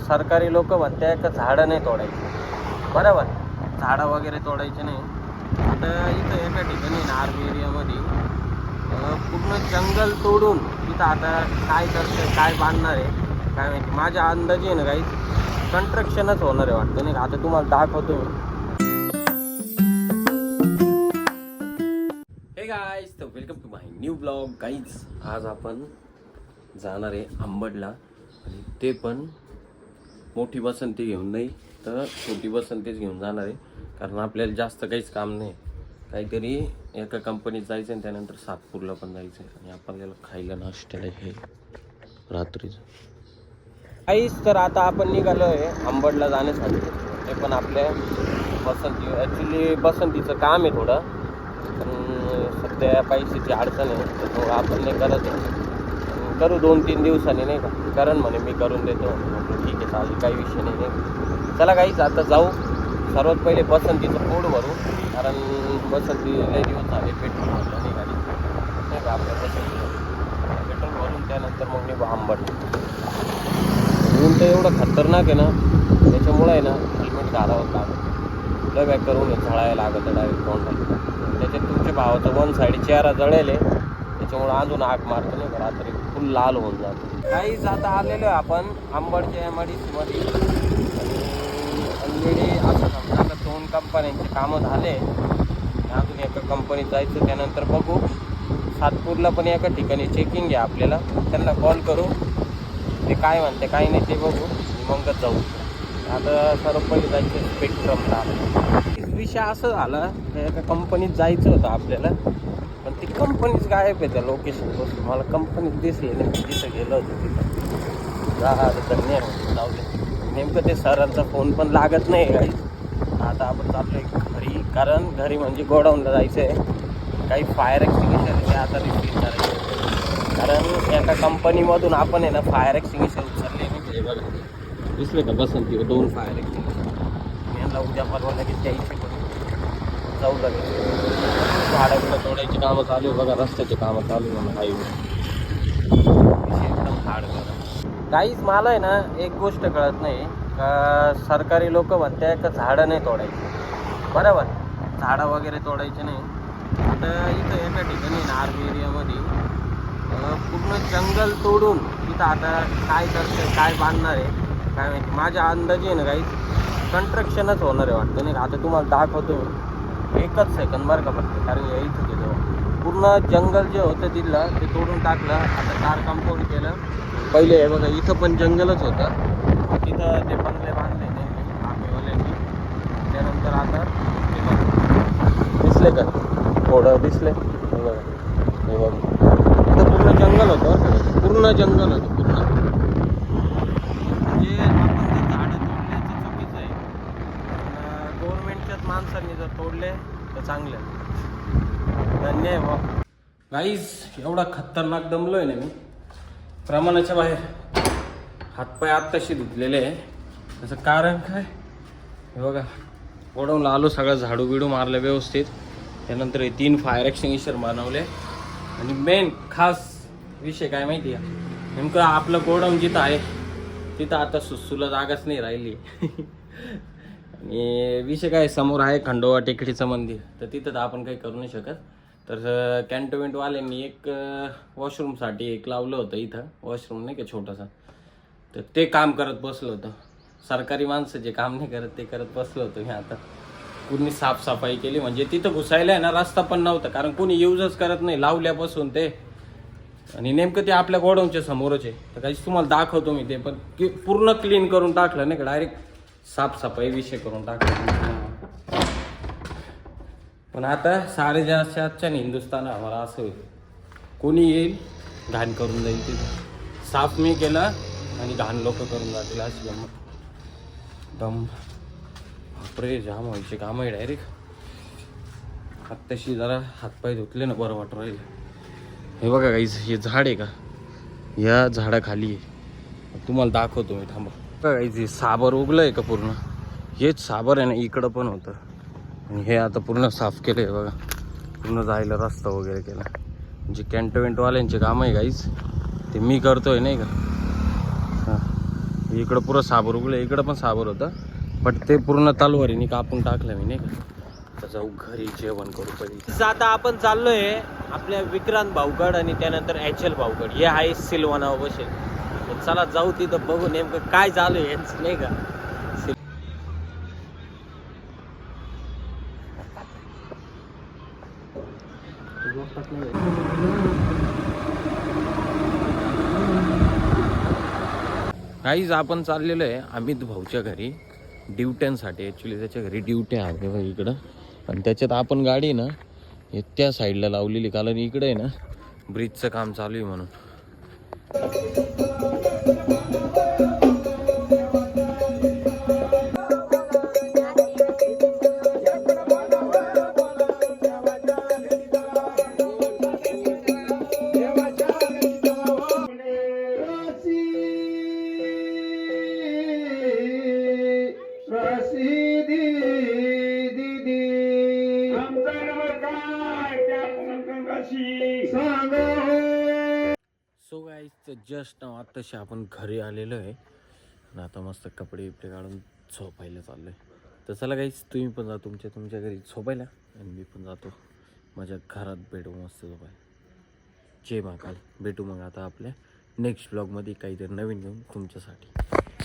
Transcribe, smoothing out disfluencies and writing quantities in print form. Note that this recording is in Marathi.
सरकारी लोक म्हणते का झाडं नाही तोडायची, बरोबर. झाडं वगैरे तोडायचे नाही. आता इथं एका ठिकाणी आर्मी एरियामध्ये पूर्ण जंगल तोडून तिथं आता काय करतं, काय बांधणार आहे काय माहिती. माझ्या अंदाजे आहे ना काही कन्स्ट्रक्शनच होणार आहे वाटतं नाही का. आता तुम्हाला दाखवतो मी. हे गाईज, तर welcome to my new blog. Guys, आज आपण जाणार आहे अंबडला, आणि ते पण मोठी बसंती घेऊन नाही तर छोटी बसंतीच घेऊन जाणार आहे. कारण आपल्याला जास्त काहीच काम नाही. काहीतरी एका कंपनीत जायचं आणि त्यानंतर सातपूरला पण जायचं आहे. आणि आपल्याला खायला नाश्त्याला हे रात्रीचं काहीच. तर आता आपण निघालो आहे अंबडला जाण्यासाठी. ते पण आपल्या बसंती, ॲक्च्युली बसंतीचं काम आहे थोडं, पण सध्या पैशाची अडचण आहे त्यामुळं आपण नाही करत आहे. करू 2-3 दिवसांनी नाही का. कारण म्हणे मी करून देतो. ठीक आहे, चालेल, काही विषय नाही. चला काहीच आता जाऊ. सर्वात पहिले बसंतीचं पोट भरू, कारण बसंती लय दिवस झाले पेट्रोल भरलं नाही गाडी नाही का. आपल्या बसंतीला पेट्रोल भरून त्यानंतर मग निघू अंबड. ऊन तर एवढं खतरनाक आहे ना, त्याच्यामुळं आहे ना हेल्मेट घालावं लागतं. लय बॅक करून झळायला लागतं डायरेक्ट तोंडाला. त्याच्यात तुमच्या भावाचं वन साईड चेहरा जळेल आहे, त्याच्यामुळं अजून आग मारतो नाही का, रात्री फुल लाल होऊन जातो. काहीच आता आलेलो आहे आपण अंबडच्या MIDC ऑलरेडी. असं समजा आता 2 कंपन्यांचे कामं झाले, अजून एका कंपनीत जायचं. त्यानंतर बघू सातपूरला पण एका ठिकाणी चेकिंग आहे आपल्याला. त्यांना कॉल करू, ते काय म्हणते काय नाही ते बघू, मगच जाऊ. आता सर्व पहिले जायचं स्पेक्ट्रमला. विषय असं झाला, एका कंपनीत जायचं होतं आपल्याला, पण ती कंपनीच गायब आहे त्या लोकेशनपासून. मला कंपनीत दिसली नाही, तिथं गेलो होतो तिथं. धन्यवाद, जाऊ दे. नेमकं ते सरांचा फोन पण लागत नाही काही. आता आपण चाललो आहे घरी, कारण घरी म्हणजे गोडाऊनला जायचं आहे. काही फायर एक्सटिंग्विशर आहे ते आता रिसीव करायचे. कारण एका कंपनीमधून आपण आहे ना फायर एक्सटिंग्विशर उचलले नाही. बघा दिसले का बसंती 2 फायर एक्सटिंग्विशर. यांना उद्या परवा लगेच द्यायचे, पण जाऊ लागेल. झाडाला तोडायची कामं चालू आहे बघा, रस्त्याची कामं चालू आहे. हायवे एकदम हार्ड करा. काहीच. मला आहे ना एक गोष्ट कळत नाही का सरकारी लोक म्हणते का झाडं नाही तोडायची, बरोबर. झाडं वगैरे तोडायचे नाही. आता इथं एका ठिकाणी आर्मी एरियामध्ये पूर्ण जंगल तोडून तिथं आता काय करतं, काय बांधणार आहे काय माहिती. माझ्या अंदाजे आहे ना काही कन्स्ट्रक्शनच होणार आहे वाटतं नाही का. आता तुम्हाला दाखवतो मी, 1 सेकंद बरं का फक्त. कारण इथं गेलो पूर्ण जंगल जे होतं तिथलं ते तोडून टाकलं. आता 4 कंपाऊंड केलं. पहिले हे बघा इथं पण जंगलच होतं, तिथं ते बंगले बांधले त्यांनी आर्मीवाल्यांनी. त्यानंतर आता ते बघा दिसले का, थोडं दिसले हे बघा, हे बघा इथं पूर्ण जंगल होतं, पूर्ण जंगल होतं पूर्ण. म्हणजे आपण जर झाडं तोडल्याचं चुकीचं आहे, गव्हर्नमेंटच्याच माणसांनी जर तोडले तर चांगले. धन्य आहे बा. गाईज, एवढा खतरनाक दमलोय ना मी, प्रमाणाच्या बाहेर. हातपाय आत्ताशी धुतलेले आहे. त्याचं कारण काय हे बघा, गोडाऊनला आलो, सगळं झाडू बिडू मारलं व्यवस्थित. त्यानंतर हे 3 फायर एक्सटिंग्विशर बनवले. आणि मेन खास विषय काय माहिती आहे, नेमकं आपलं गोडाऊन जिथं आहे तिथं आता सुसूला जागाच नाही राहिली. आणि विषय काय, समोर आहे खंडोबा टेकडीचं मंदिर, तर तिथं तर आपण काही करू नाही शकत. तर कॅन्टोन्मेंटवाल्यांनी एक वॉशरूमसाठी एक लावलं होतं इथं, वॉशरूम नाही का छोटासा, तर ते काम करत बसलं होतं. सरकारी माणसं जे काम नाही करत ते करत बसलं होतं मी. आता पूर्ण साफसफाई केली, म्हणजे तिथं घुसायला आहे ना रस्ता पण नव्हता, कारण कोणी यूजच करत नाही लावल्यापासून ते. आणि नेमकं ते आपल्या गोडाऊनच्या समोरच आहे. तर काहीच तुम्हाला दाखवतो मी ते, पण पूर्ण क्लीन करून टाकलं नाही का, डायरेक्ट साफसफाई विषय करून टाकलं. पण आता 4.5 हिंदुस्थान आम्हाला असं होईल, कोणी येईल घाण करून जाईल. तिथं साफ मी केला आणि घाण लोक करून जातील, अशी गंमत. दम बापरे, जाम व्हायचे काम आहे डायरेक्ट. आत्ताशी जरा हातपाय धुतले ना बरं वाटू राहील. हे बघा काहीच, हे झाड आहे का, या झाडाखाली आहे. तुम्हाला दाखवतो मी, थांबा. काहीच हे साबर उगलं आहे का पूर्ण, हेच साबर आहे ना, इकडं पण होतं. आणि हे आता पूर्ण साफ केलं आहे बघा, पूर्ण जायला रस्ता वगैरे केला. म्हणजे कॅन्टोन्मेंटवाल्यांचे काम आहे काहीच, ते मी करतोय नाही का. इकडं पुरं साबर उगलं, इकडं पण साबर होतं, पण ते पूर्ण तलवारीने कापून टाकलं मी, नाही का. तर जाऊ घरी जेवण करू कधी. आता आपण चाललोय आपल्या विक्रांत भाऊगड आणि त्यानंतर HL भाऊगड, हे आहे सिलवाना बसेल. तर चला जाऊ तिथं बघू नेमकं काय चालू आहे यांचं, नाही का. काहीच आपण चाललेलो आहे अमित भाऊच्या घरी ड्युट्यांसाठी. ॲक्च्युली त्याच्या घरी ड्युट्या आहे बघा इकडं, आणि त्याच्यात आपण गाडी ना हे त्या साईडला लावलेली, कारण इकडे आहे ना ब्रिजचं काम चालू आहे म्हणून. सो गाईज जस्ट आत्ताशी आपण घरी आलेलो आहे आणि आता मस्त कपडे बिपडे काढून झोपायला चाललो आहे. तर चला गाईज तुम्ही पण जा तुमच्या घरी झोपायला, आणि मी पण जातो माझ्या घरात भेटू मस्त झोपायला. जय महाकाल. भेटू मग आता आपल्या नेक्स्ट ब्लॉगमध्ये काहीतरी नवीन घेऊन तुमच्यासाठी.